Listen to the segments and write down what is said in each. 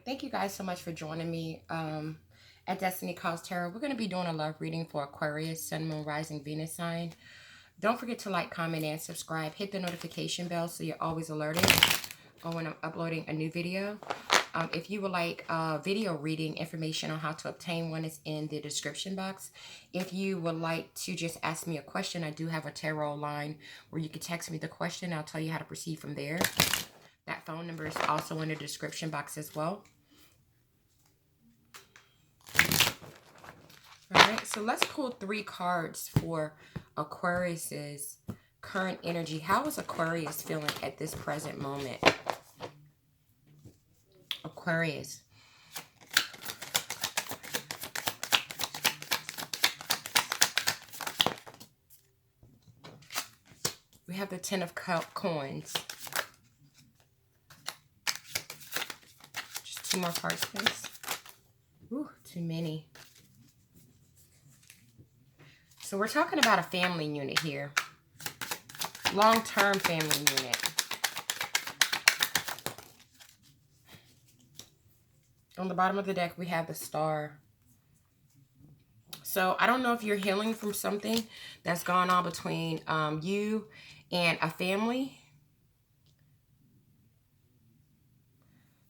Thank you guys so much for joining me at Destiny Calls Tarot. We're going to be doing a love reading for Aquarius, Sun, Moon, Rising, Venus sign. Don't forget to like, comment, and subscribe. Hit the notification bell so you're always alerted when I'm uploading a new video. If you would like video reading information on how to obtain one, is in the description box. If you would like to just ask me a question, I do have a tarot line where you can text me the question. I'll tell you how to proceed from there. That phone number is also in the description box as well. All right, so let's pull 3 cards for Aquarius's current energy. How is Aquarius feeling at this present moment? Aquarius. We have the 10 of coins. Just 2 more cards, please. Ooh, too many. So we're talking about a family unit here. Long-term family unit. On the bottom of the deck, we have the Star. So I don't know if you're healing from something that's gone on between you and a family.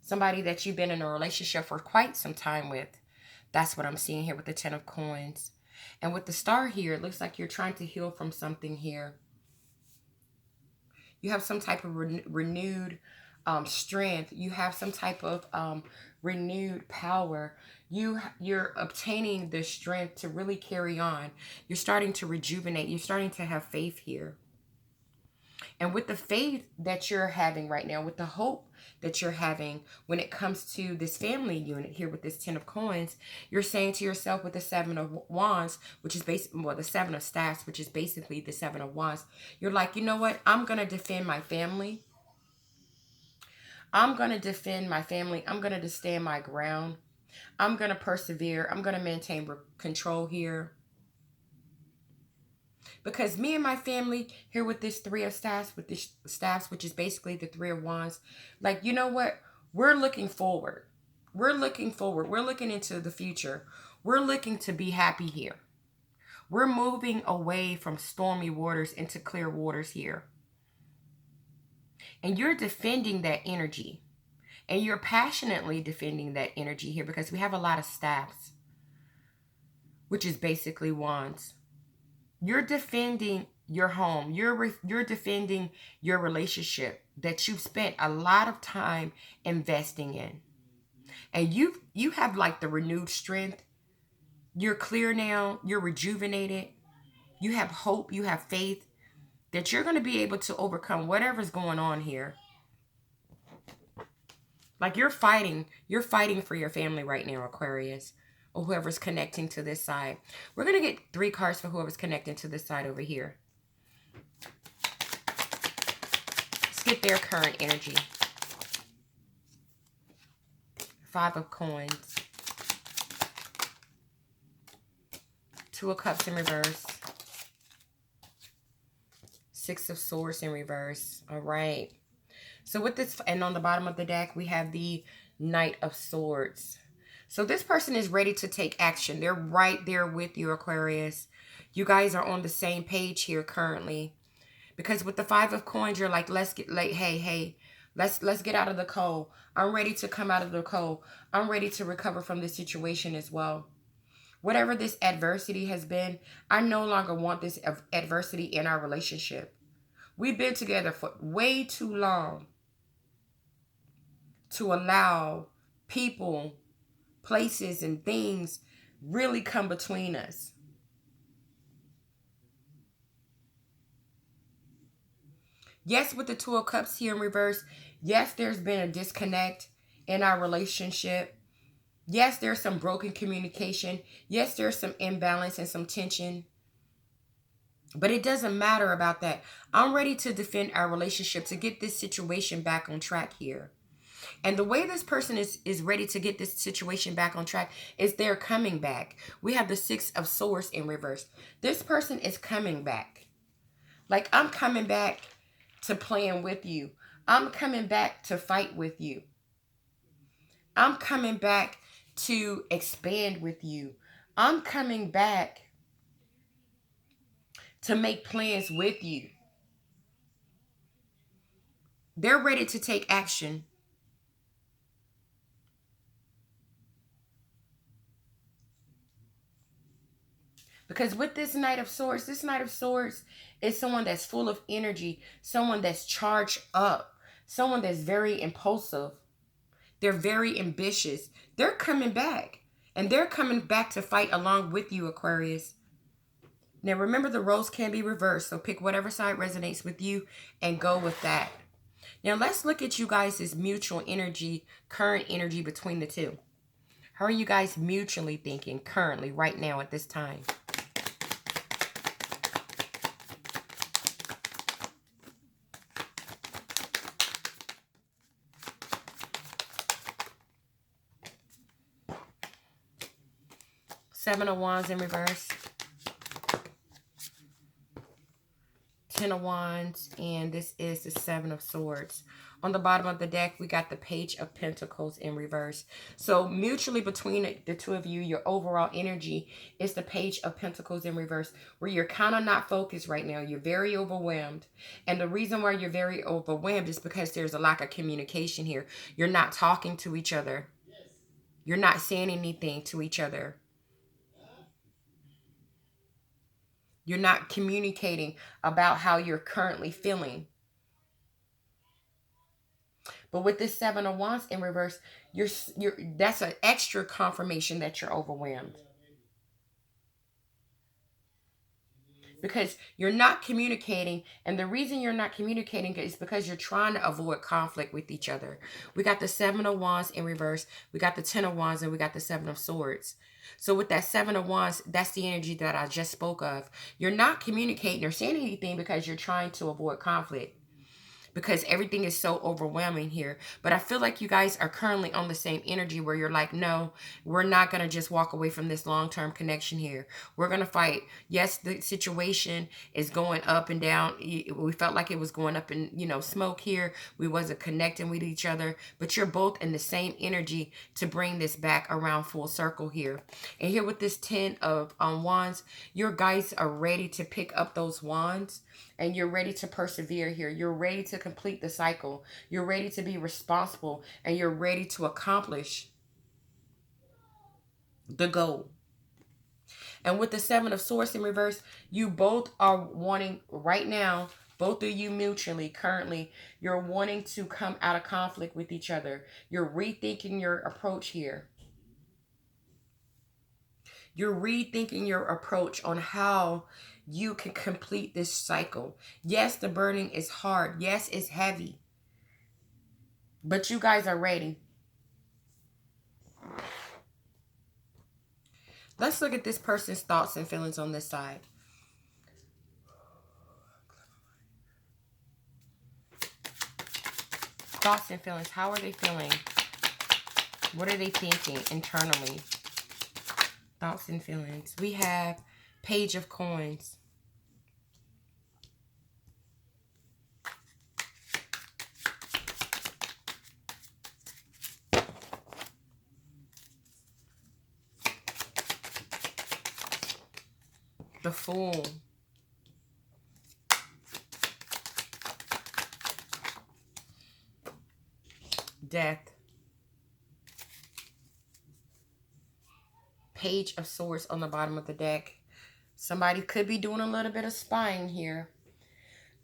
Somebody that you've been in a relationship for quite some time with. That's what I'm seeing here with the 10 of coins. And with the Star here, it looks like you're trying to heal from something here. You have some type of renewed strength. You have some type of renewed power. You're obtaining the strength to really carry on. You're starting to rejuvenate. You're starting to have faith here. And with the faith that you're having right now, with the hope that you're having when it comes to this family unit here with this 10 of coins, you're saying to yourself with the 7 of wands, which is basically, well, the 7 of staffs, which is basically the 7 of wands. You're like, you know what? I'm going to defend my family. I'm going to defend my family. I'm going to stand my ground. I'm going to persevere. I'm going to maintain control here. Because me and my family here with this 3 of staffs, with this staffs, which is basically the 3 of wands, like, you know what? We're looking forward. We're looking forward. We're looking into the future. We're looking to be happy here. We're moving away from stormy waters into clear waters here. And you're defending that energy. And you're passionately defending that energy here because we have a lot of staffs, which is basically wands. You're defending your home. You're defending your relationship that you've spent a lot of time investing in. And you have like the renewed strength. You're clear now. You're rejuvenated. You have hope. You have faith that you're going to be able to overcome whatever's going on here. Like you're fighting for your family right now, Aquarius. Or whoever's connecting to this side. We're going to get 3 cards for whoever's connecting to this side over here. Let's get their current energy. 5 of coins. 2 of cups in reverse. 6 of swords in reverse. All right. So with this, and on the bottom of the deck, we have the Knight of Swords. So this person is ready to take action. They're right there with you, Aquarius. You guys are on the same page here currently. Because with the 5 of coins, you're like, let's get like, hey, let's get out of the cold. I'm ready to come out of the cold. I'm ready to recover from this situation as well. Whatever this adversity has been, I no longer want this adversity in our relationship. We've been together for way too long to allow people, places, and things really come between us. Yes, with the 2 of cups here in reverse, yes, there's been a disconnect in our relationship. Yes, there's some broken communication. Yes, there's some imbalance and some tension. But it doesn't matter about that. I'm ready to defend our relationship, to get this situation back on track here. And the way this person is ready to get this situation back on track is they're coming back. We have the 6 of swords in reverse. This person is coming back. Like, I'm coming back to plan with you. I'm coming back to fight with you. I'm coming back to expand with you. I'm coming back to make plans with you. They're ready to take action. Because with this Knight of Swords is someone that's full of energy, someone that's charged up, someone that's very impulsive. They're very ambitious. They're coming back. And they're coming back to fight along with you, Aquarius. Now remember, the roles can be reversed, so pick whatever side resonates with you and go with that. Now let's look at you guys' mutual energy, current energy between the two. How are you guys mutually thinking currently, right now, at this time? Seven of Wands in reverse. Ten of Wands, and this is the Seven of Swords. On the bottom of the deck, we got the Page of Pentacles in reverse. So mutually between the two of you, your overall energy is the Page of Pentacles in reverse, where you're kind of not focused right now. You're very overwhelmed. And the reason why you're very overwhelmed is because there's a lack of communication here. You're not talking to each other. You're not saying anything to each other. You're not communicating about how you're currently feeling. But with this Seven of Wands in reverse, you're that's an extra confirmation that you're overwhelmed. Because you're not communicating, and the reason you're not communicating is because you're trying to avoid conflict with each other. We got the Seven of Wands in reverse, we got the Ten of Wands, and we got the Seven of Swords. So with that Seven of Wands, that's the energy that I just spoke of. You're not communicating or saying anything because you're trying to avoid conflict, because everything is so overwhelming here. But I feel like you guys are currently on the same energy where you're like, no, we're not going to just walk away from this long-term connection here. We're going to fight. Yes, the situation is going up and down. We felt like it was going up in, smoke here. We wasn't connecting with each other, but you're both in the same energy to bring this back around full circle here. And here with this Ten of Wands, your guys are ready to pick up those wands. And you're ready to persevere here. You're ready to complete the cycle. You're ready to be responsible. And you're ready to accomplish the goal. And with the Seven of Swords in reverse, you both are wanting right now, both of you mutually, currently, you're wanting to come out of conflict with each other. You're rethinking your approach here. You're rethinking your approach on how you can complete this cycle. Yes, the burning is hard. Yes, it's heavy. But you guys are ready. Let's look at this person's thoughts and feelings on this side. Thoughts and feelings. How are they feeling? What are they thinking internally? Thoughts and feelings. We have Page of Coins. The Fool. Death. Page of Swords on the bottom of the deck. Somebody could be doing a little bit of spying here.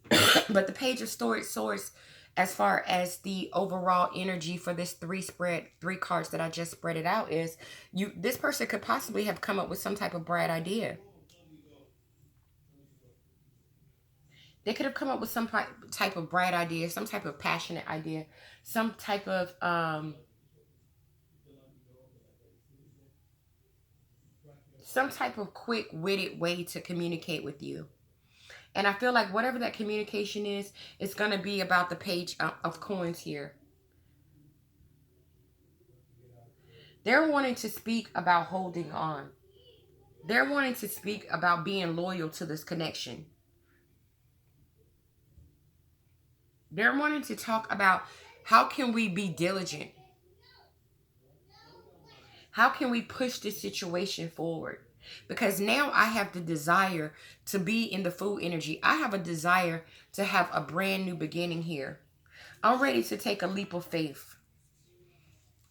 But the Page of Swords, as far as the overall energy for this three cards that I just spread it out, is this person could possibly have come up with some type of bright idea. They could have come up with some type of bright idea, some type of passionate idea, some type of quick-witted way to communicate with you. And I feel like whatever that communication is, it's going to be about the Page of Coins here. They're wanting to speak about holding on. They're wanting to speak about being loyal to this connection. They're wanting to talk about how can we be diligent. How can we push this situation forward? Because now I have the desire to be in the full energy. I have a desire to have a brand new beginning here. I'm ready to take a leap of faith.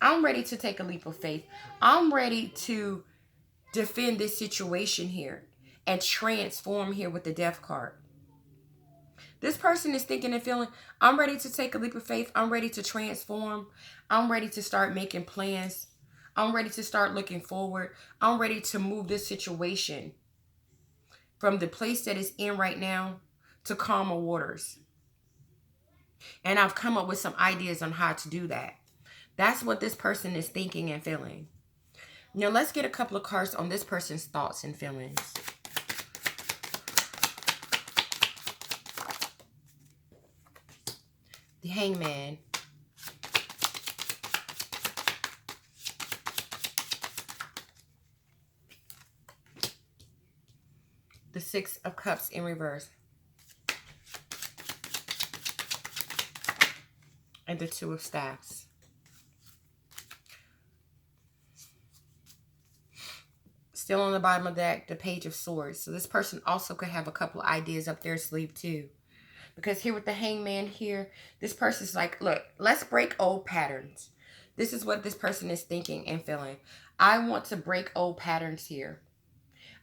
I'm ready to take a leap of faith. I'm ready to defend this situation here and transform here with the Death card. This person is thinking and feeling, I'm ready to take a leap of faith. I'm ready to transform. I'm ready to start making plans. I'm ready to start looking forward. I'm ready to move this situation from the place that it's in right now to calmer waters. And I've come up with some ideas on how to do that. That's what this person is thinking and feeling. Now let's get a couple of cards on this person's thoughts and feelings. The Hangman. The Six of Cups in reverse. And the Two of Staffs. Still on the bottom of the deck, the Page of Swords. So this person also could have a couple of ideas up their sleeve too. Because here with the Hangman here, this person's like, look, let's break old patterns. This is what this person is thinking and feeling. I want to break old patterns here.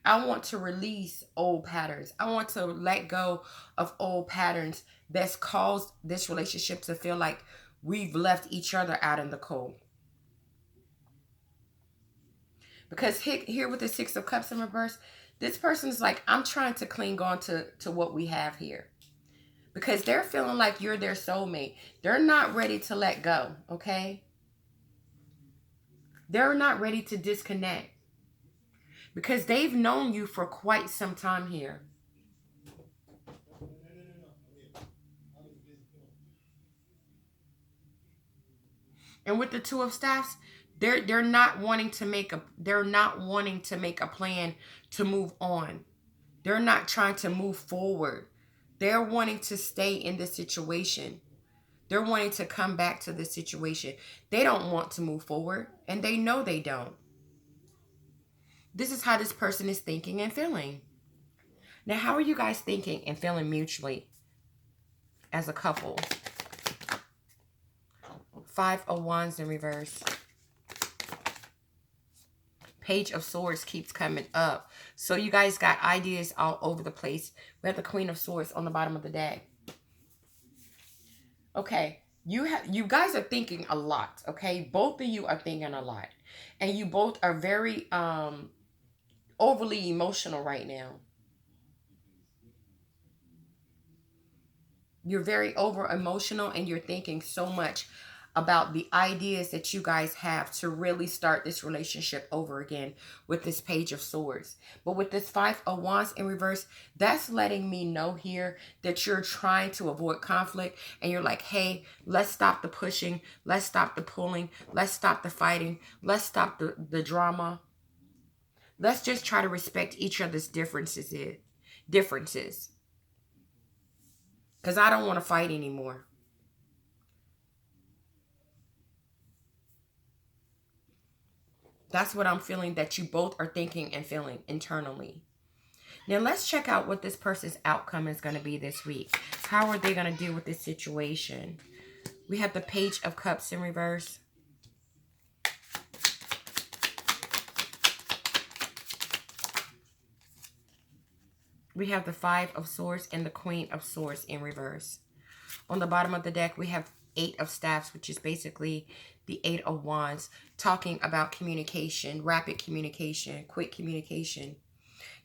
I want to release old patterns. I want to let go of old patterns that's caused this relationship to feel like we've left each other out in the cold. Because here with the Six of Cups in reverse, this person's like, I'm trying to cling on to what we have here. Because they're feeling like you're their soulmate. They're not ready to let go, okay? They're not ready to disconnect. Because they've known you for quite some time here. And with the Two of Staffs, they're not wanting to make a plan to move on. They're not trying to move forward. They're wanting to stay in this situation. They're wanting to come back to this situation. They don't want to move forward, and they know they don't. This is how this person is thinking and feeling. Now, how are you guys thinking and feeling mutually as a couple? Five of Wands in reverse. Page of Swords keeps coming up. So you guys got ideas all over the place. We have the Queen of Swords on the bottom of the deck. Okay, you guys are thinking a lot, okay? Both of you are thinking a lot. And you both are very overly emotional right now. You're very over emotional and you're thinking so much about the ideas that you guys have to really start this relationship over again with this Page of Swords. But with this Five of Wands in reverse, that's letting me know here that you're trying to avoid conflict and you're like, hey, let's stop the pushing. Let's stop the pulling. Let's stop the fighting. Let's stop the drama. Let's just try to respect each other's differences. Because I don't want to fight anymore. That's what I'm feeling that you both are thinking and feeling internally. Now let's check out what this person's outcome is going to be this week. How are they going to deal with this situation? We have the Page of Cups in reverse. We have the Five of Swords and the Queen of Swords in reverse. On the bottom of the deck, we have Eight of Staffs, which is basically the Eight of Wands, talking about communication, rapid communication, quick communication.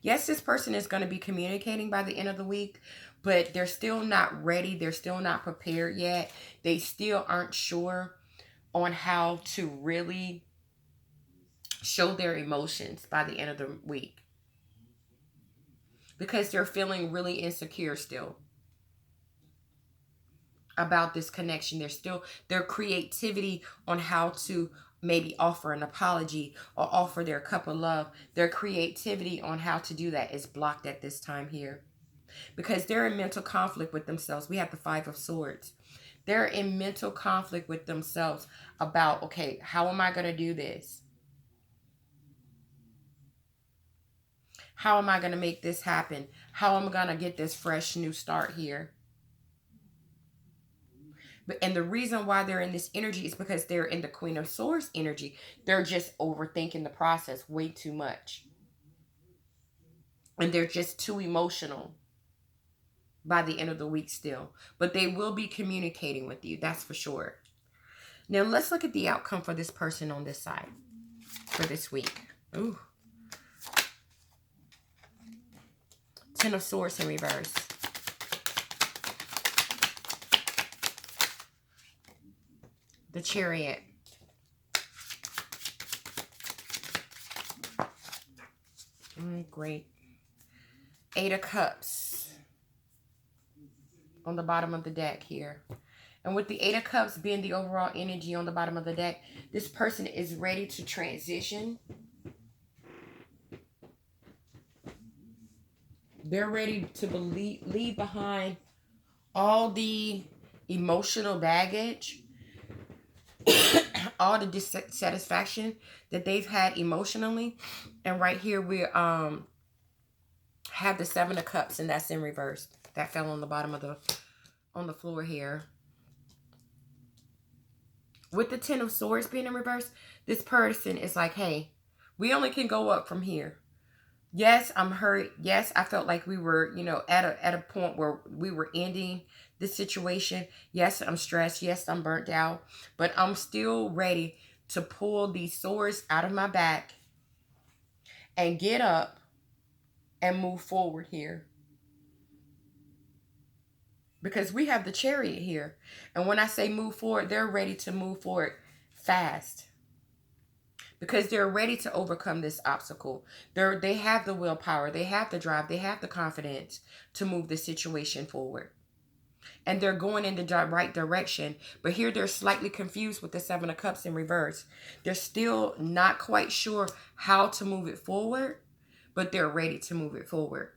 Yes, this person is going to be communicating by the end of the week, but they're still not ready. They're still not prepared yet. They still aren't sure on how to really show their emotions by the end of the week. Because they're feeling really insecure still about this connection. They're still, their creativity on how to maybe offer an apology or offer their cup of love, their creativity on how to do that is blocked at this time here. Because they're in mental conflict with themselves. We have the Five of Swords. They're in mental conflict with themselves about, okay, how am I going to do this? How am I going to make this happen? How am I going to get this fresh new start here? And the reason why they're in this energy is because they're in the Queen of Swords energy. They're just overthinking the process way too much. And they're just too emotional by the end of the week still. But they will be communicating with you. That's for sure. Now let's look at the outcome for this person on this side for this week. Ooh. Ten of Swords in reverse. The Chariot. Great. Eight of Cups on the bottom of the deck here. And with the Eight of Cups being the overall energy on the bottom of the deck, this person is ready to transition. They're ready to leave behind all the emotional baggage, all the dissatisfaction that they've had emotionally. And right here we have the Seven of Cups, and that's in reverse. That fell on the bottom of the floor here. With the Ten of Swords being in reverse, this person is like, hey, we only can go up from here. Yes, I'm hurt. Yes, I felt like we were, at a point where we were ending this situation. Yes, I'm stressed. Yes, I'm burnt out. But I'm still ready to pull these swords out of my back and get up and move forward here. Because we have the Chariot here. And when I say move forward, they're ready to move forward fast. Because they're ready to overcome this obstacle. They have the willpower. They have the drive. They have the confidence to move the situation forward. And they're going in the right direction. But here they're slightly confused with the Seven of Cups in reverse. They're still not quite sure how to move it forward. But they're ready to move it forward.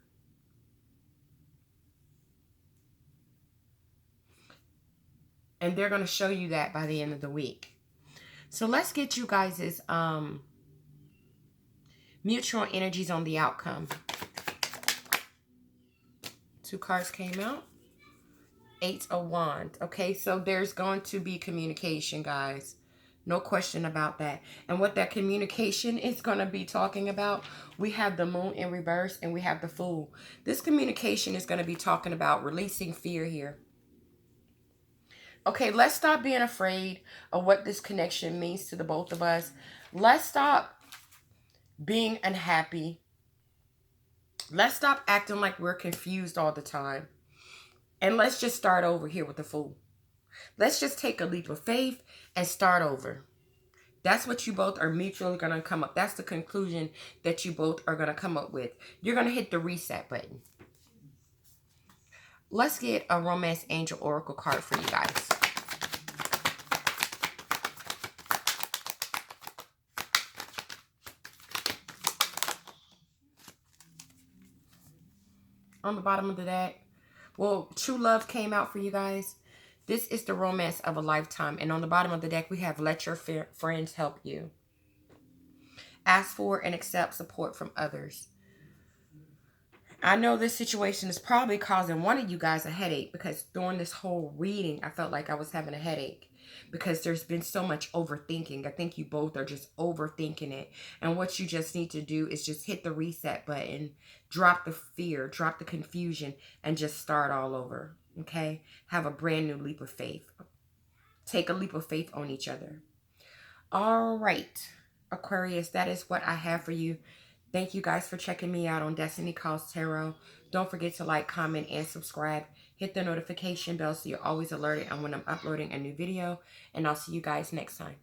And they're going to show you that by the end of the week. So let's get you guys' mutual energies on the outcome. Two cards came out. Eight of Wands. Okay, so there's going to be communication, guys. No question about that. And what that communication is going to be talking about, we have the Moon in reverse and we have the Fool. This communication is going to be talking about releasing fear here. Okay, let's stop being afraid of what this connection means to the both of us. Let's stop being unhappy. Let's stop acting like we're confused all the time. And let's just start over here with the Fool. Let's just take a leap of faith and start over. That's what you both are mutually going to come up. That's the conclusion that you both are going to come up with. You're going to hit the reset button. Let's get a Romance Angel Oracle card for you guys. On the bottom of the deck, well, True Love came out for you guys. This is the romance of a lifetime. And on the bottom of the deck, we have let your friends help you. Ask for and accept support from others. I know this situation is probably causing one of you guys a headache, because during this whole reading, I felt like I was having a headache because there's been so much overthinking. I think you both are just overthinking it. And what you just need to do is just hit the reset button, drop the fear, drop the confusion, and just start all over. Okay? Have a brand new leap of faith. Take a leap of faith on each other. All right, Aquarius, that is what I have for you. Thank you guys for checking me out on Destiny Calls Tarot. Don't forget to like, comment, and subscribe. Hit the notification bell so you're always alerted on when I'm uploading a new video. And I'll see you guys next time.